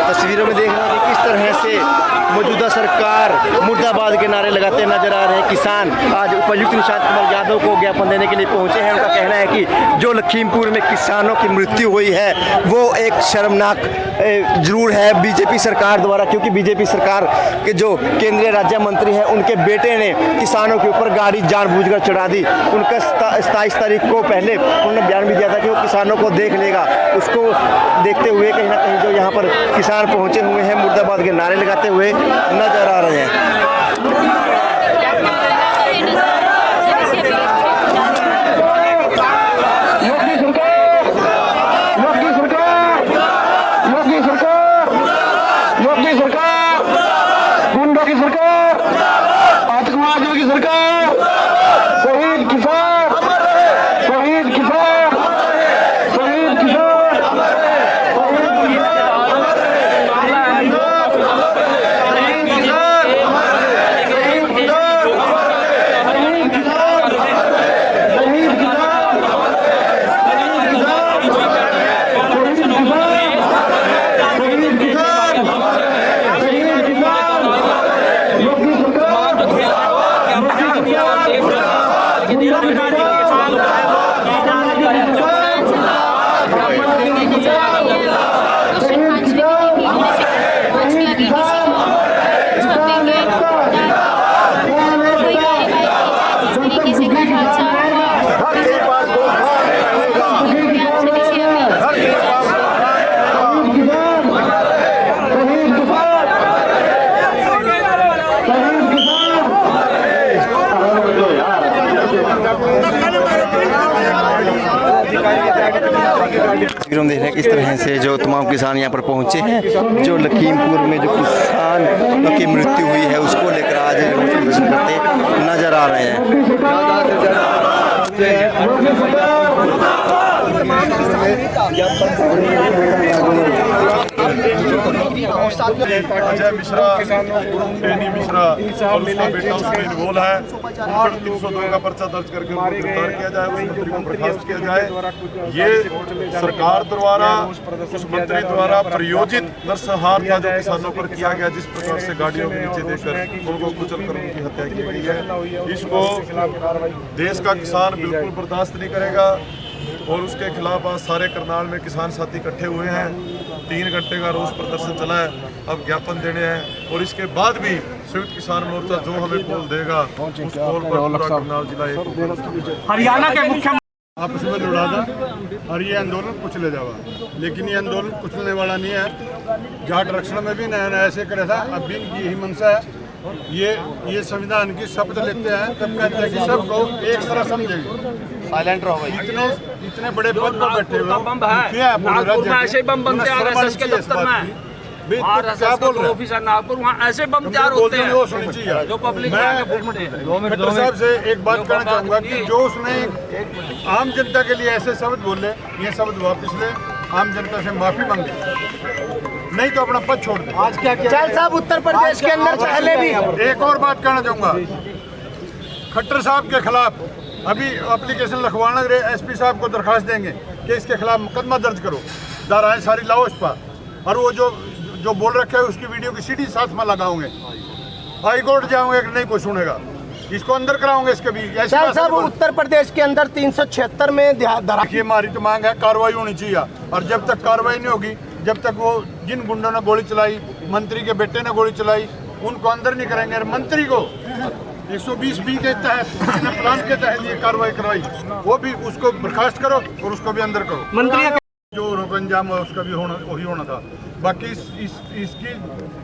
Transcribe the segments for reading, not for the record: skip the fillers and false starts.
तस्वीरों में देख रहे हैं कि किस तरह से मौजूदा सरकार मुर्दाबाद के नारे लगाते नजर आ रहे हैं। किसान आज उपायुक्त निशांत कुमार यादव को ज्ञापन देने के लिए पहुंचे हैं। उनका कहना है कि जो लखीमपुर में किसानों की मृत्यु हुई है वो एक शर्मनाक जरूर है बीजेपी सरकार द्वारा, क्योंकि बीजेपी सरकार के जो केंद्रीय राज्य मंत्री हैं उनके बेटे ने किसानों के ऊपर गाड़ी जानबूझकर चढ़ा दी। उनका 27 तारीख को पहले उन्होंने बयान भी दिया था कि वो किसानों को देख लेगा। उसको देखते हुए कहीं ना कहीं जो यहाँ पर किसान पहुंचे हुए हैं मुर्दाबाद के नारे लगाते हुए नजर आ रहे हैं। योगी सरकार, गुंडों की सरकार, आतंकवादियों की सरकार, शहीद किसान, शहीद किसान, शहीद किसान, हम देख रहे हैं किस तरह से जो तमाम किसान यहाँ पर पहुँचे हैं। जो लखीमपुर में जो किसान की मृत्यु हुई है उसको लेकर आज प्रदर्शन करते नजर आ रहे हैं। अजय मिश्रा, पेनी मिश्रा और उसका बेटा उसमें इन्वॉल्व है। उन पर 302 का पर्चा दर्ज करके उनको गिरफ्तार किया जाए, उस मंत्री को बर्खास्त किया जाए। ये सरकार द्वारा उस मंत्री द्वारा प्रयोजित नरसंहार था जो किसानों पर किया गया, जिस प्रकार से गाड़ियों के नीचे देकर उनको कुचल कर उनकी हत्या की गई है। इसको देश का किसान बिल्कुल बर्दाश्त नहीं करेगा और उसके खिलाफ आज सारे करनाल में किसान साथी इकट्ठे हुए हैं। 3 घंटे का रोष प्रदर्शन चला है, अब ज्ञापन देने हैं और इसके बाद भी संयुक्त किसान मोर्चा जो हमें कॉल देगा उस कॉल पर पूरा करनाल जिला हरियाणा के मुख्यमंत्री आपस में लड़ा था और ये आंदोलन कुछ ले जावा, लेकिन ये आंदोलन कुचलने वाला नहीं है। जाट रक्षण में भी नया नया ऐसे करे था, अब भी यही मंशा है। ये संविधान की शपथ लेते हैं तब कहते हैं कि सबको एक तरह समझेंगे। साइलेंट रहो भाई। इतने बड़े पद पर बैठे हुए नागपुर में ऐसे बम बनते हैं आरएसएस के दफ्तर में। क्या बोल रहे ऑफिस है नागपुर, वहाँ ऐसे बम तैयार होते हैं जो पब्लिक खट्टर साहब से एक बात कहना चाहूँगा कि जो उसने आम जनता के लिए ऐसे शब्द बोले, ये शब्द वापस ले, आम जनता से माफी मांगे, नहीं तो अपना पद छोड़ दे। आज क्या किया साहब उत्तर प्रदेश के अंदर पहले भी एक और बात कहना चाहूँगा, खट्टर साहब के खिलाफ अभी एप्लीकेशन लिखवाना, एसपी साहब को दरखास्त देंगे कि इसके खिलाफ मुकदमा दर्ज करो, धाराएं सारी लाओ इस पर, और वो जो बोल रखे है उसकी वीडियो की सीडी साथ में लगाओगे। हाई कोर्ट जाओगे नहीं कोई सुनेगा, इसको अंदर कराओगे। इसके भी साहब उत्तर प्रदेश के अंदर 376 में ये हमारी तो मांग है, कार्रवाई होनी चाहिए। और जब तक कार्रवाई नहीं होगी, जब तक वो जिन गुंडों ने गोली चलाई, मंत्री के बेटे ने गोली चलाई, उनको अंदर नहीं करेंगे। और मंत्री को 120B के तहत प्लान के तहत ये कार्रवाई करवाई, वो भी उसको बर्खास्त करो और उसको भी अंदर करो। मंत्री जो अंजाम है उसका भी वही होना था। बाकी इसकी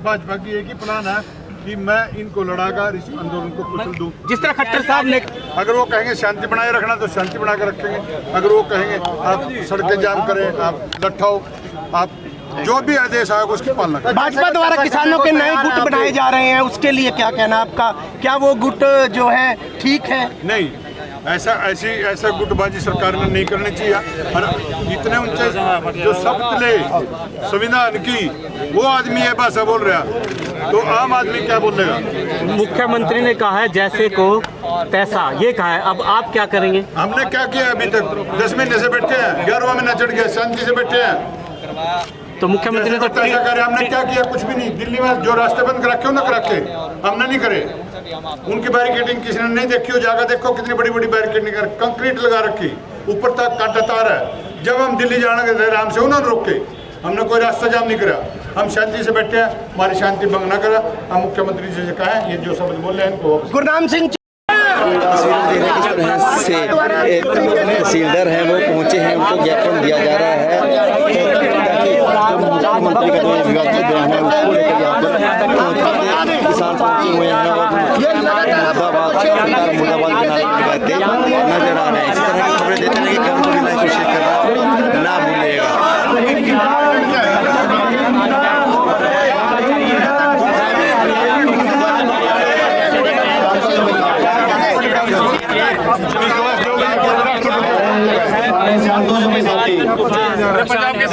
भाजपा की एक ही प्लान है कि मैं इनको लड़ाकर इस आंदोलन को कुचल दूं। जिस तरह खट्टर साहब ने अगर वो कहेंगे शांति बनाए रखना तो शांति बना कर रखेंगे, अगर वो कहेंगे आप सड़कें जाम करें, आप लट्ठाओ, आप जो भी आदेश आएगा उसकी पालना करें। भाजपा द्वारा किसानों के नए गुट बनाए जा रहे हैं, उसके लिए क्या कहना आपका? क्या वो गुट जो है ठीक है? नहीं, ऐसा गुटबाजी सरकार ने नहीं करनी चाहिए। और इतने ऊंचे जो शपथ ले संविधान की, वो आदमी ये भाषा बोल रहा, तो आम आदमी क्या बोलेगा? मुख्यमंत्री ने कहा है जैसे को तैसा, ये कहा है, अब आप क्या करेंगे? हमने क्या किया अभी तक? 10 महीने से बैठे हैं, 11वां महीना चढ़ गया, शांति से बैठे हैं। तो मुख्यमंत्री ने तो ऐसा करे, हमने क्या किया? कुछ भी नहीं। दिल्ली में जो रास्ते बंद कर रखे हो ना कर रखे, हमने नहीं करे। उनकी बैरिकेडिंग किसी ने नहीं देखी हो, जाकर देखो कितनी बड़ी बड़ी बैरिकेडिंग कर, कंक्रीट लगा रखी, ऊपर तक कांटा तार है। जब हम दिल्ली जाने के आराम से उन्होंने रोके, हमने कोई रास्ता जाम नहीं करा, हम शांति से बैठे हैं, हमारी शांति भंग ना करा। हम मुख्यमंत्री जी से कहा है, ये जो शब्द बोल रहे हैं इनको गुरनाम सिंह तस्वीरें देख रहे हैं किस तरह से एक तहसीलदार हैं वो पहुंचे हैं, उनको ज्ञापन दिया जा रहा है ताकि मुख्यमंत्री का जो विभाग का बयान है उसको लेकर यहाँ पर किसान पहुंचे हुए हैं और मुर्दाबाद सरकार मुर्दाबाद के नारे लगाते नजर आ रहे हैं। इसी तरह की खबरें देते हैं कि खबर को भी लाइक और शेयर करना ना भूलिएगा।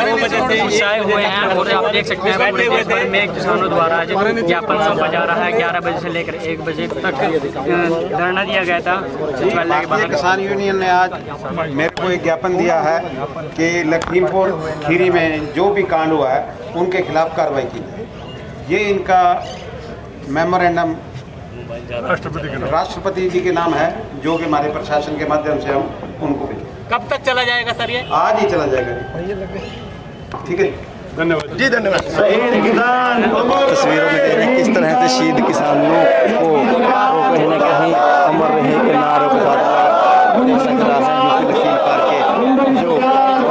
गुस्साए हुए हैं और आप देख सकते हैं पूरे देश भर में किसानों द्वारा ज्ञापन सौंपा जा रहा है। 11 बजे से लेकर 1 बजे तक धरना दिया गया था सचिवालय के बाहर। किसान यूनियन ने आज मेरे को एक ज्ञापन दिया है कि लखीमपुर खीरी में जो भी कांड हुआ है उनके खिलाफ कार्रवाई की जाए। ये इनका मेमोरेंडम राष्ट्रपति जी के नाम है, जो कि हमारे प्रशासन के माध्यम से हम उनको भेजें। कब तक चला जाएगा सर ये? आज ही चला जाएगा। ठीक है, धन्यवाद जी, धन्यवाद। तस्वीरों में देख रहे हैं किस तरह से शहीद किसानों को कहीं ना कहीं अमर रहे के नारों के साथ ऐसा करा है। यूपी लखीम पार के जो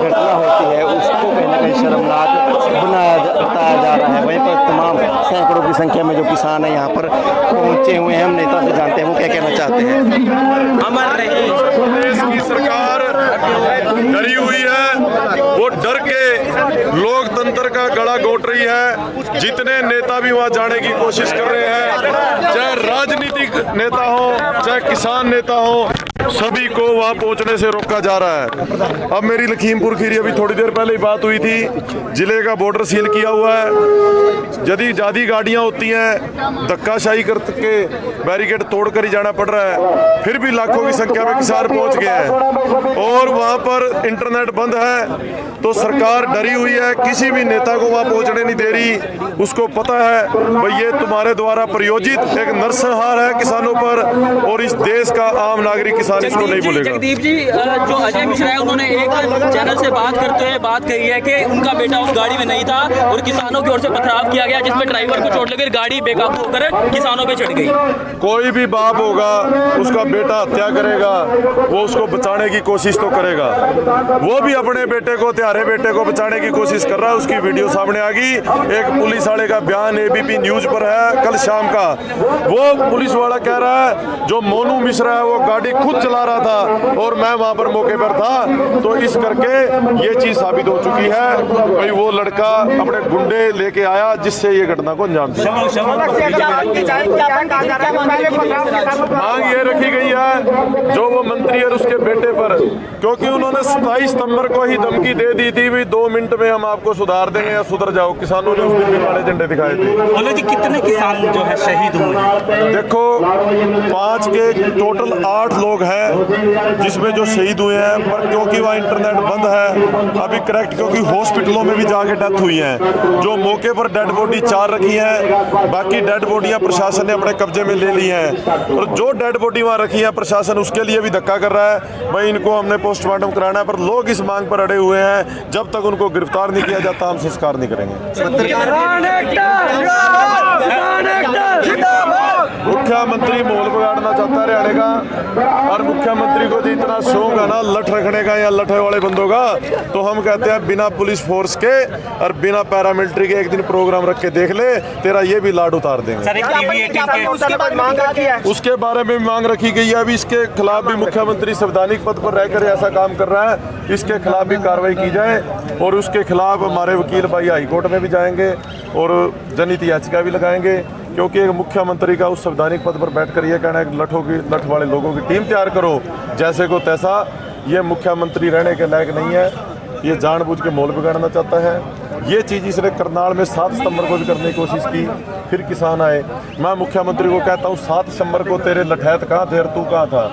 घटना होती है उसको कहीं ना कहीं शर्मनाक बताया जा रहा है। वहीं पर तमाम सैकड़ों की संख्या में जो किसान हैं यहाँ पर पहुँचे हुए हैं। हम नेता से जानते हैं वो क्या कहना चाहते हैं। अमर रहे। देश की सरकार डरी हुई है, वो डर के लोकतंत्र का गला घोट रही है। जितने नेता भी वहाँ जाने की कोशिश कर रहे हैं, चाहे राजनीतिक नेता हो चाहे किसान नेता हो, सभी को वहाँ पहुँचने से रोका जा रहा है। अब मेरी लखीमपुर खीरी अभी थोड़ी देर पहले ही बात हुई थी, जिले का बॉर्डर सील किया हुआ है। यदि ज़्यादा गाड़ियाँ होती हैं, धक्काशाही करके बैरिकेड तोड़ कर ही जाना पड़ रहा है, फिर भी लाखों की संख्या में किसान पहुँच गए हैं और वहाँ पर इंटरनेट बंद है। तो सरकार डरी हुई है, किसी भी नेता को वहाँ पहुँचने नहीं दे रही। उसको पता है भाई ये तुम्हारे द्वारा प्रायोजित एक नरसंहार है किसानों पर, और इस देश का आम नागरिक किसान इसको नहीं बोलेगा। जगदीप जी, जो अजय मिश्रा है उन्होंने एक चैनल से बात करते हुए बात कही है कि उनका बेटा उस गाड़ी में नहीं था और किसानों की ओर से पथराव किया गया, जिसमें ड्राइवर को चोट लगी, गाड़ी बेकाबू होकर किसानों पे चढ़ गई। कोई भी बाप होगा, उसका बेटा हत्या करेगा, वो उसको बचाने की कोशिश तो करेगा। वो भी अपने बेटे को, त्यारे बेटे को बचाने की कोशिश कर रहा है। उसकी वीडियो सामने आ गई। एक पुलिस वाले का बयान एबीपी न्यूज पर है कल शाम का। वो पुलिस वाला कह रहा है जो मोनू मिश्रा है वो गाड़ी खुद चला रहा था और मैं वहां पर मौके पर था। तो इस करके ये चीज साबित हो चुकी है भाई वो लड़का अपने गुंडे लेके आया जिससे ये घटना को अंजाम दिया। मांग ये रखी गई है जो वो मंत्री और उसके बेटे पर, क्योंकि उन्होंने 27 सितंबर को ही धमकी दे दी थी भी 2 मिनट में हम आपको सुधार देंगे या सुधर जाओ। किसानों ने उस दिन भी काले झंडे दिखाए थे। बोले जी कितने किसान जो है शहीद हुए? देखो 5 के टोटल 8 लोग हैं जिसमें जो शहीद हुए हैं, पर क्योंकि वहाँ इंटरनेट बंद है अभी करेक्ट, क्योंकि हॉस्पिटलों में भी जाके डेथ हुई है। जो मौके पर डेड बॉडी 4 रखी है, बाकी डेड बॉडियाँ प्रशासन ने अपने कब्जे में ले ली हैं। और जो डेड बॉडी वहाँ रखी है प्रशासन उसके लिए भी धक्का कर रहा है भाई इनको हमने पोस्टमार्टम कराना है, पर लोग इस मांग पर अड़े हुए हैं जब तक उनको गिरफ्तार नहीं किया जाता हम संस्कार नहीं करेंगे। मुख्यमंत्री माहौल बिगाड़ना चाहता है हरियाणा का, और मुख्यमंत्री को इतना शौक है ना लठ रखने का या लठे वाले बंदों का, तो हम कहते हैं बिना पुलिस फोर्स के और बिना पैरामिलिट्री के एक दिन प्रोग्राम रख के देख ले, तेरा ये भी लाड उतार देंगे। उसके बारे में मांग रखी गई है। अभी इसके खिलाफ भी मुख्यमंत्री संवैधानिक पद पर रहकर ऐसा काम कर रहा है, इसके खिलाफ भी कार्रवाई की जाए और उसके खिलाफ हमारे वकील भाई हाई कोर्ट में भी जाएंगे और जनहित याचिका भी लगाएंगे, क्योंकि एक मुख्यमंत्री का उस संवैधानिक पद पर बैठकर यह कहना है कि लठ वाले लोगों की टीम तैयार करो जैसे को तैसा, ये मुख्यमंत्री रहने के लायक नहीं है। ये जानबूझ के माहौल बिगाड़ना चाहता है। ये चीज़ इसने करनाल में 7 सितंबर को भी करने की कोशिश की, फिर किसान आए। मैं मुख्यमंत्री को कहता हूँ 7 सितंबर को तेरे लठैत कहाँ थे और तू कहाँ था?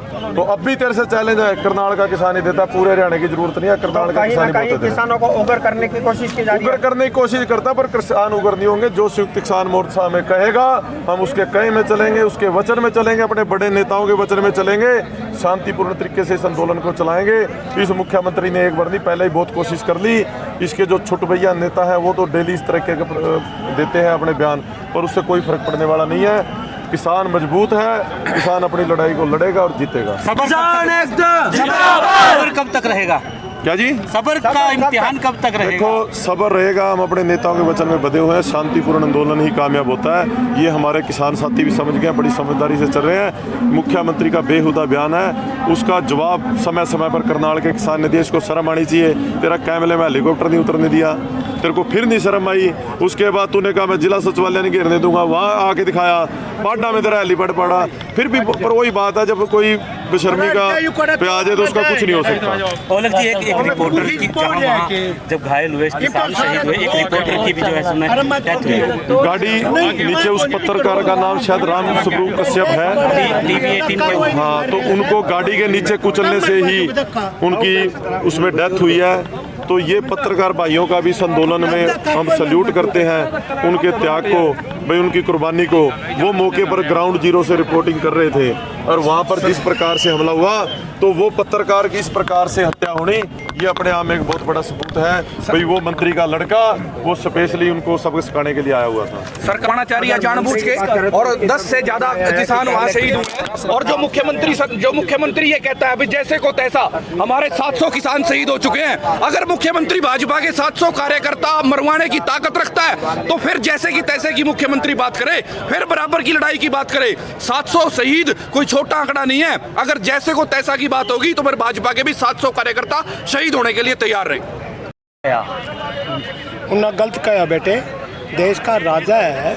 तो अब भी तेरे से चैलेंज है, करनाल का किसान ही देता, पूरे हरियाणा की जरूरत नहीं है, करनाल का किसान ही बहुत देता। किसानों को उगर करने की कोशिश की जा रही है। उगर करने की कोशिश करता, पर किसान उगर नहीं होंगे। जो संयुक्त किसान मोर्चा में कहेगा हम उसके कहे में चलेंगे, उसके वचन में चलेंगे, अपने बड़े नेताओं के वचन में चलेंगे, शांतिपूर्ण तरीके से इस आंदोलन को चलाएंगे। इस मुख्यमंत्री ने एक बार नहीं, पहले ही बहुत कोशिश कर ली। इसके जो छोट भैया नेता है वो तो डेली इस तरह के देते हैं अपने बयान, पर उससे कोई फर्क पड़ने वाला नहीं है। किसान मजबूत है, किसान अपनी लड़ाई को लड़ेगा और जीतेगा। सबर कब तक रहेगा? क्या जी? सबर का इम्तिहान कब तक रहेगा? देखो, सबर रहेगा। हम अपने नेताओं के वचन में बंधे हुए हैं, शांतिपूर्ण आंदोलन ही कामयाब होता है। ये हमारे किसान साथी भी समझ गए, बड़ी समझदारी से चल रहे हैं। मुख्यमंत्री का बेहुदा बयान है, उसका जवाब समय समय पर करनाल के किसान ने दिया। इसको शर्म आनी चाहिए। तेरा कैमले में हेलीकॉप्टर नहीं उतरने दिया, तेरे को फिर नहीं शर्म आई। उसके बाद तूने कहा मैं जिला सचिवालय नहीं घेरने दूंगा, वहाँ आके दिखाया पाडा में तेरा हेलीपैड पड़ा। फिर भी पर वही बात है, जब कोई बेशर्मी का पे आ जाए तो उसका कुछ नहीं हो सकता। औलख जी, एक रिपोर्टर की वहाँ जब घायल हुए, किसान शहीद हुए, एक रिपोर्टर की भी जो है सुना डेथ हुई। गाड़ी नीचे उस पत्रकार का नाम शायद राम स्वरूप कश्यप है, TV18 हाँ, तो उनको गाड़ी के नीचे कुचलने से ही उनकी उसमें डेथ हुई है। तो ये पत्रकार भाइयों का भी इस आंदोलन में हम सल्यूट करते हैं, उनके त्याग को, भाई उनकी कुर्बानी को। वो मौके पर ग्राउंड जीरो से रिपोर्टिंग कर रहे थे और वहाँ पर जिस प्रकार से हमला हुआ, तो वो पत्रकार की इस प्रकार से हत्या होनी, ये अपने आप में एक बहुत बड़ा सबूत है। भाई वो मंत्री का लड़का, वो स्पेशली उनको सबक सिखाने के लिए आया हुआ था। सरकार चाह रही है जानबूझ के, और 10 से ज्यादा किसान वहाँ शहीद हुए। और जो मुख्यमंत्री ये कहता है अभी जैसे को तैसा, हमारे 700 किसान शहीद हो चुके हैं। अगर मुख्यमंत्री भाजपा के 700 कार्यकर्ता मरवाने की ताकत रखता है तो फिर जैसे की तैसे की मुख्यमंत्री बात करे, फिर बराबर की लड़ाई की बात करे। 700 शहीद कोई छोटा आंकड़ा नहीं है। अगर जैसे को तैसा की बात होगी तो फिर भाजपा के भी 700 कार्यकर्ता शहीद होने के लिए तैयार रहे। उन्होंने गलत कहा बेटे, देश का राजा है,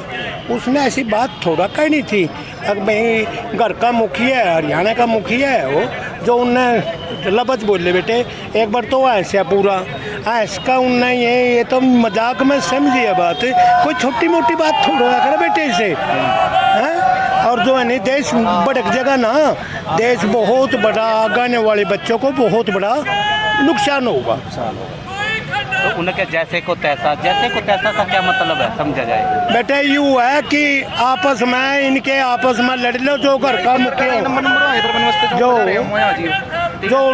उसने ऐसी बात थोड़ा कहनी थी। अब भाई घर का मुखिया है, हरियाणा का मुखिया है वो, जो उनने लफ्ज़ बोले बेटे। एक बार तो ऐसा पूरा ऐस का उनने ये तो मजाक में समझिए बात, कोई छोटी मोटी बात थोड़ा करे बेटे इसे, हैं? और जो है नहीं, देश भटक जगह ना, देश बहुत बड़ा, आने वाले बच्चों को बहुत बड़ा नुकसान होगा। तो उनके जैसे को तैसा का क्या मतलब है, समझा जाए? बेटे यूँ है कि आपस में इनके आपस में लड़ लो। जो घर का मुखिया, जो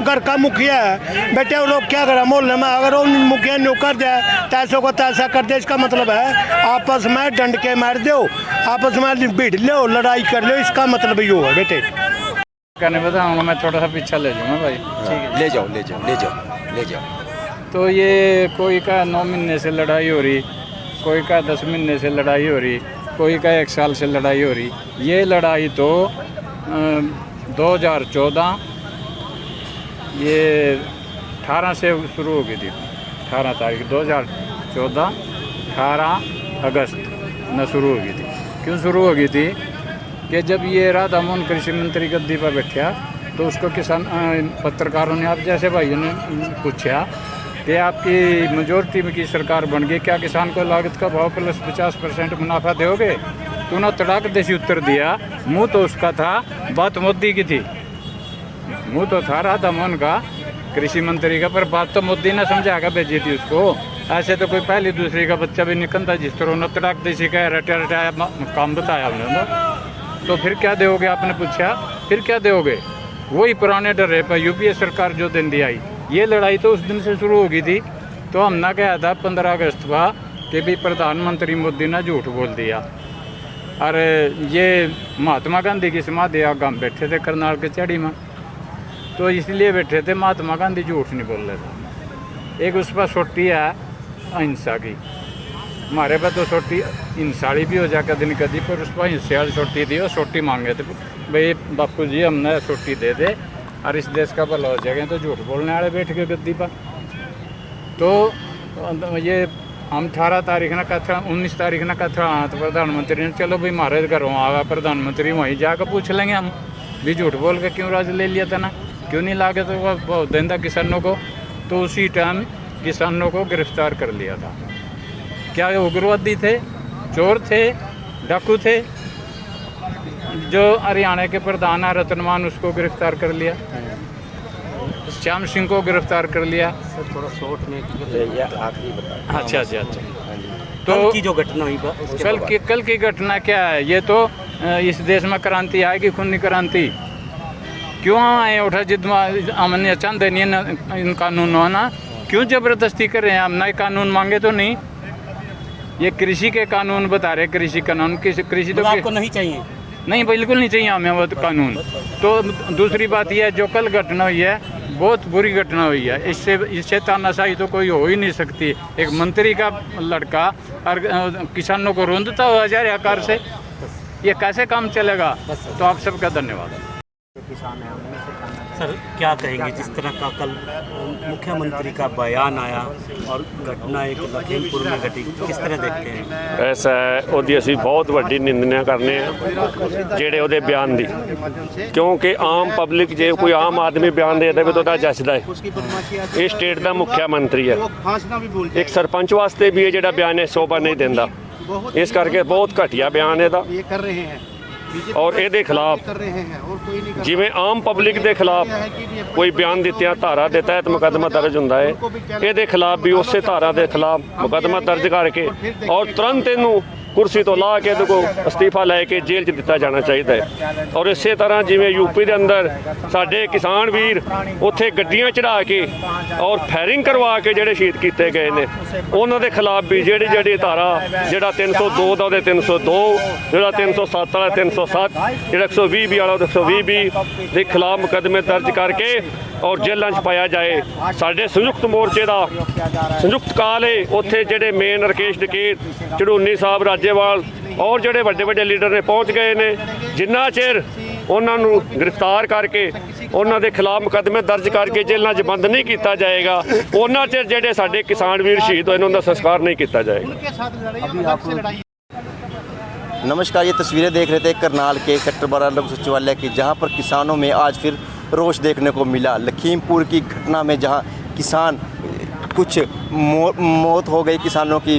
घर का मुखिया है बेटे, वो लोग क्या करें मोहल्ले में, अगर वो मुखिया न्यू कर जाए, तैसों को तैसा कर दे, इसका मतलब है आपस में डंड के मार दो, आपस में भिड़ लो, लड़ाई कर लो, इसका मतलब यूँ है बेटे। कहने बताऊँगा, मैं थोड़ा सा पीछा ले जाऊँगा भाई। ठीक है, ले जाओ। तो ये कोई का 9 महीने से लड़ाई हो रही, कोई का 10 महीने से लड़ाई हो रही, कोई का 1 साल से लड़ाई हो रही। ये लड़ाई तो 2014 ये 18 से शुरू हो गई थी। 18 तारीख 2014 18 अगस्त न शुरू हो गई थी। क्यों शुरू हो गई थी कि जब ये राधा मोहन कृषि मंत्री गद्दी पर बैठा, तो उसको किसान पत्रकारों ने, आप जैसे भाइयों ने पूछा कि आपकी मेजोरिटी में की सरकार बन गई, क्या किसान को लागत का भाव प्लस 50% मुनाफा दोगे? तो उन्होंने तड़ाक देसी उत्तर दिया। मुँह तो उसका था, बात मोदी की थी, मुँह तो था राधा मोहन का, कृषि मंत्री का, पर बात तो मोदी ने समझा कर भेजी थी उसको। ऐसे तो कोई पहली दूसरी का बच्चा भी निकलता, जिस तरह उन्होंने तड़ाक देसी का रटाया काम बताया उन्होंने। तो फिर क्या दोगे, आपने पूछा, फिर क्या दोगे? वही पुराने डरे पर यूपीए सरकार जो दिन दी आई। ये लड़ाई तो उस दिन से शुरू हो गई थी। तो हमने कहा था 15 अगस्त का कि भी प्रधानमंत्री मोदी ने झूठ बोल दिया। अरे ये महात्मा गांधी की समाधि आगे हम बैठे थे करनाल के चढ़ी में, तो इसलिए बैठे थे, महात्मा गांधी झूठ नहीं बोल रहे थे। एक उस पर सोटी है अहिंसा की, हमारे पर तो सोटी हिंसाड़ी भी हो जाकर दिन कभी, पर उस पर हिंसा सोटी थी, और सोटी मांगे थे, भाई बापू जी हमने सोटी दे दे और इस देश का भला हो जाएगा। तो झूठ बोलने वाले बैठ गए गद्दी पर। तो ये हम 18 तारीख ना कथा, 19 तारीख ना कथा, तो प्रधानमंत्री ने चलो भाई हमारे घरों आगा प्रधानमंत्री, वहीं जाकर पूछ लेंगे हम भी झूठ बोल के क्यों राज ले लिया था ना, क्यों नहीं लागे तो वो देंदा किसानों को। तो उसी टाइम किसानों को गिरफ्तार कर लिया था। क्या उग्रवादी थे, चोर थे, डाकू थे? जो हरियाणा के प्रधान है रतनमान, उसको गिरफ्तार कर लिया, श्याम सिंह को गिरफ्तार कर लिया। थोड़ा शॉर्ट में अच्छा अच्छा अच्छा। तो की जो घटना हुई कल की घटना क्या है? ये तो इस देश में क्रांति आएगी, खूनी क्रांति। क्यों आए उठा जिद हमने चांद नहीं इन कानून होना, क्यों जबरदस्ती कर रहे हैं? हम नए कानून मांगे तो नहीं, ये कृषि के कानून बता रहे, कृषि कानून। कृषि तो आपको नहीं चाहिए? नहीं, बिल्कुल नहीं चाहिए हमें वो कानून। तो दूसरी बात यह है, जो कल घटना हुई है बहुत बुरी घटना हुई है। इससे तानाशाही तो कोई हो ही नहीं सकती। एक मंत्री का लड़का और किसानों को रोंदता हुआ जा रहा कार से, ये कैसे काम चलेगा? तो आप सबका धन्यवाद। सर क्या कहेंगे, जिस तरह का कल मुख्यमंत्री का बयान आया और घटना एक लखीमपुर में घटी, किस तरह देखते हैं? ऐसा है, ਉਹਦੀ ਅਸੀਂ ਬਹੁਤ ਵੱਡੀ ਨਿੰਦਿਆ ਕਰਨੇ ਆ ਜਿਹੜੇ ਉਹਦੇ ਬਿਆਨ ਦੀ, ਕਿਉਂਕਿ ਆਮ ਪਬਲਿਕ ਜੇ ਕੋਈ ਆਮ ਆਦਮੀ ਬਿਆਨ ਦੇ ਦੇਵੇ ਤਾਂ ਉਹਦਾ ਜੱਜਦਾ ਹੈ। ਇਹ ਸਟੇਟ ਦਾ ਮੁੱਖ ਮੰਤਰੀ ਹੈ, ਇੱਕ ਸਰਪੰਚ ਵਾਸਤੇ ਵੀ ਇਹ ਜਿਹੜਾ ਬਿਆਨ ਹੈ ਸ਼ੋਭਾ ਨਹੀਂ ਦਿੰਦਾ। ਇਸ ਕਰਕੇ ਬਹੁਤ ਘਟੀਆ ਬਿਆਨ ਇਹਦਾ, ਔਰ ਇਹਦੇ ਖਿਲਾਫ ਜਿਵੇਂ ਆਮ ਪਬਲਿਕ ਦੇ ਖਿਲਾਫ ਕੋਈ ਬਿਆਨ ਦਿੱਤਿਆ ਧਾਰਾ ਦੇ ਤਹਿਤ ਮੁਕੱਦਮਾ ਦਰਜ ਹੁੰਦਾ ਹੈ, ਇਹਦੇ ਖਿਲਾਫ ਵੀ ਉਸੇ ਧਾਰਾ ਦੇ ਖਿਲਾਫ ਮੁਕੱਦਮਾ ਦਰਜ ਕਰਕੇ ਔਰ ਤੁਰੰਤ ਇਹਨੂੰ ਕੁਰਸੀ ਤੋਂ ਲਾ ਕੇ ਇਹਦੇ ਕੋਲ ਅਸਤੀਫਾ ਲੈ ਕੇ ਜੇਲ੍ਹ 'ਚ ਦਿੱਤਾ ਜਾਣਾ ਚਾਹੀਦਾ ਹੈ। ਔਰ ਇਸੇ ਤਰ੍ਹਾਂ ਜਿਵੇਂ ਯੂਪੀ ਦੇ ਅੰਦਰ ਸਾਡੇ ਕਿਸਾਨ ਵੀਰ ਉੱਥੇ ਗੱਡੀਆਂ ਚੜ੍ਹਾ ਕੇ ਔਰ ਫਾਇਰਿੰਗ ਕਰਵਾ ਕੇ ਜਿਹੜੇ ਸ਼ਹੀਦ ਕੀਤੇ ਗਏ ਨੇ, ਉਹਨਾਂ ਦੇ ਖਿਲਾਫ ਵੀ ਜਿਹੜੀ ਧਾਰਾ, ਜਿਹੜਾ 302 ਦਾ ਉਹਦੇ 302, ਜਿਹੜਾ 307 ਵਾਲਾ 307, ਜਿਹੜਾ 120 ਵਾਲਾ ਉਹਦੇ 120 ਦੇ ਖਿਲਾਫ ਮੁਕੱਦਮੇ ਦਰਜ ਕਰਕੇ ਔਰ ਜੇਲ੍ਹਾਂ 'ਚ ਪਾਇਆ ਜਾਏ। ਸਾਡੇ ਸੰਯੁਕਤ ਮੋਰਚੇ ਦਾ ਸੰਯੁਕਤ ਕਾਲ ਹੈ, ਉੱਥੇ ਜਿਹੜੇ ਮੇਨ ਰਕੇਸ਼ ਡਕੇਤ, ਚੜੂਨੀ ਸਾਹਿਬ, ਰਾਜੇਵਾਲ ਔਰ ਜਿਹੜੇ ਵੱਡੇ ਵੱਡੇ ਲੀਡਰ ਨੇ ਪਹੁੰਚ ਗਏ ਨੇ। ਜਿੰਨਾ ਚਿਰ ਉਹਨਾਂ ਨੂੰ ਗ੍ਰਿਫਤਾਰ ਕਰਕੇ ਉਹਨਾਂ ਦੇ ਖਿਲਾਫ ਮੁਕੱਦਮੇ ਦਰਜ ਕਰਕੇ ਜੇਲ੍ਹਾਂ 'ਚ ਬੰਦ ਨਹੀਂ ਕੀਤਾ ਜਾਏਗਾ, ਉਹਨਾਂ ਚਿਰ ਜਿਹੜੇ ਸਾਡੇ ਕਿਸਾਨ ਵੀਰ ਸ਼ਹੀਦ ਹੋਏ ਨੇ ਉਹਨਾਂ ਦਾ ਸੰਸਕਾਰ नहीं किया जाएगा। नमस्कार, ये तस्वीरें देख रहे थे करनाल के सेक्टर 12 लोक सचिवालय की, जहां पर किसानों में आज फिर रोष देखने को मिला। लखीमपुर की घटना में जहां किसान कुछ मौत हो गई, किसानों की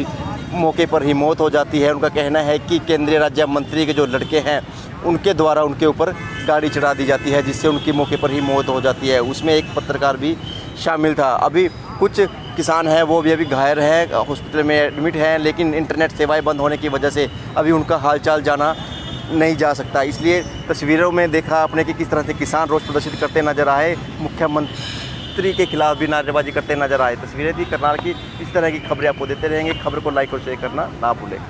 मौके पर ही मौत हो जाती है। उनका कहना है कि केंद्रीय राज्य मंत्री के जो लड़के हैं उनके द्वारा उनके ऊपर गाड़ी चढ़ा दी जाती है, जिससे उनकी मौके पर ही मौत हो जाती है। उसमें एक पत्रकार भी शामिल था। अभी कुछ किसान हैं वो भी अभी घायल हैं, हॉस्पिटल में एडमिट हैं, लेकिन इंटरनेट सेवाएं बंद होने की वजह से अभी उनका हालचाल जाना नहीं जा सकता। इसलिए तस्वीरों में देखा आपने कि किस तरह से किसान रोष प्रदर्शित करते नजर आए, मुख्यमंत्री के खिलाफ भी नारेबाजी करते नजर आए। तस्वीरें थी करनाल की। इस तरह की खबरें आपको देते रहेंगे। खबर को लाइक और शेयर करना ना भूलें।